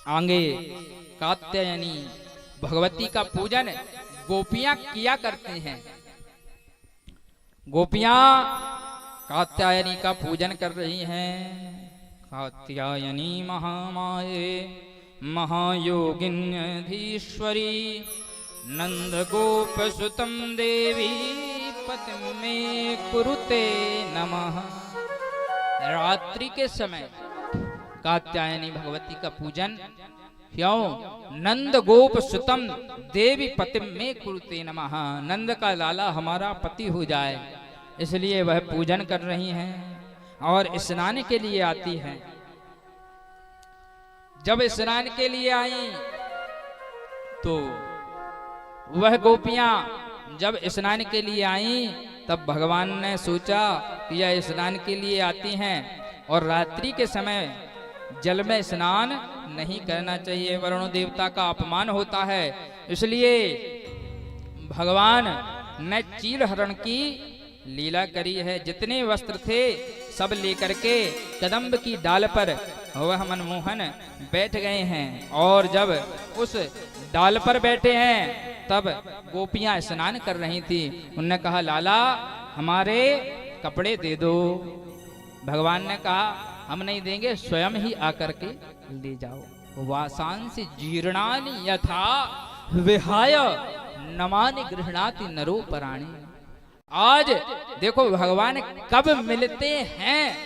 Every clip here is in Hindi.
आगे कात्यायनी भगवती का पूजन गोपियां किया करते हैं। गोपियां कात्यायनी का पूजन कर रही हैं। कात्यायनी महामाये महायोगिन्यधीश्वरी नंद गोप सुतम देवी पति में कुरुते नमः। रात्रि के समय कात्यायनी भगवती का पूजन क्यों? नंद गोप सुतम देवी पति में कुरुते नमः। नंद का लाला हमारा पति हो जाए, इसलिए वह पूजन कर रही हैं और स्नान के लिए आती हैं। जब स्नान के लिए आई तो वह गोपियां जब स्नान के लिए आई तब भगवान ने सोचा कि यह स्नान के लिए आती हैं और रात्रि के समय जल में स्नान नहीं करना चाहिए, वरुण देवता का अपमान होता है। इसलिए भगवान ने चील हरण की लीला करी है। जितने वस्त्र थे सब लेकर के कदम्ब की डाल पर वह मनमोहन बैठ गए हैं और जब उस डाल पर बैठे हैं तब गोपियां स्नान कर रही थी। उन्होंने कहा लाला हमारे कपड़े दे दो। भगवान ने कहा हम नहीं देंगे, स्वयं ही आकर के ले जाओ। वासांसि जीर्णानि यथा विहाय नमानि गृह्णाति नरो पराणि। आज देखो भगवान कब मिलते हैं?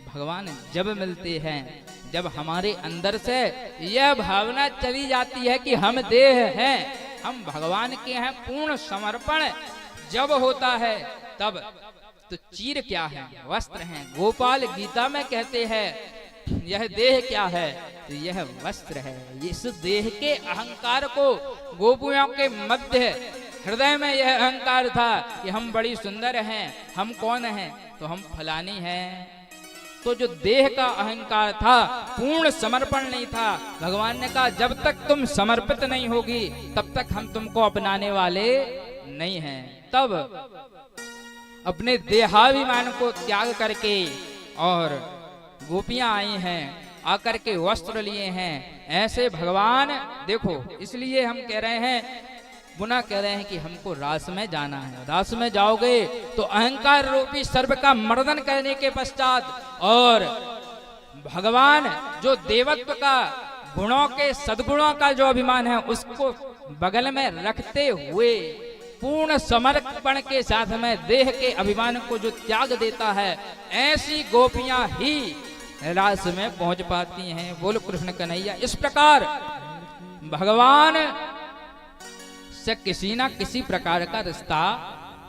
भगवान जब मिलते हैं जब हमारे अंदर से यह भावना चली जाती है कि हम देह हैं, हम भगवान के हैं। पूर्ण समर्पण जब होता है तब तो चीर क्या है? वस्त्र हैं। गोपाल गीता में कहते हैं यह देह क्या है? तो यह वस्त्र है। इस देह के अहंकार को गोपियों के मध्य हृदय में यह अहंकार था कि हम बड़ी सुंदर हैं, हम कौन हैं? तो हम फलानी हैं। तो जो देह का अहंकार था, पूर्ण समर्पण नहीं था। भगवान ने कहा जब तक तुम समर्पित नहीं होगी तब तक हम तुमको अपनाने वाले नहीं हैं। तब अपने देहाभिमान को त्याग करके और गोपियां आई हैं, आकर के वस्त्र लिए हैं। ऐसे भगवान देखो, इसलिए हम कह रहे हैं, पुनः कह रहे हैं कि हमको रास में जाना है। रास में जाओगे तो अहंकार रूपी सर्प का मर्दन करने के पश्चात और भगवान जो देवत्व का गुणों के सद्गुणों का जो अभिमान है उसको बगल में रखते हुए पूर्ण समर्पण के साथ में देह के अभिमान को जो त्याग देता है, ऐसी गोपियां ही रास में पहुंच पाती हैं। बोल कृष्ण कन्हैया। इस प्रकार भगवान से किसी ना किसी प्रकार का रिश्ता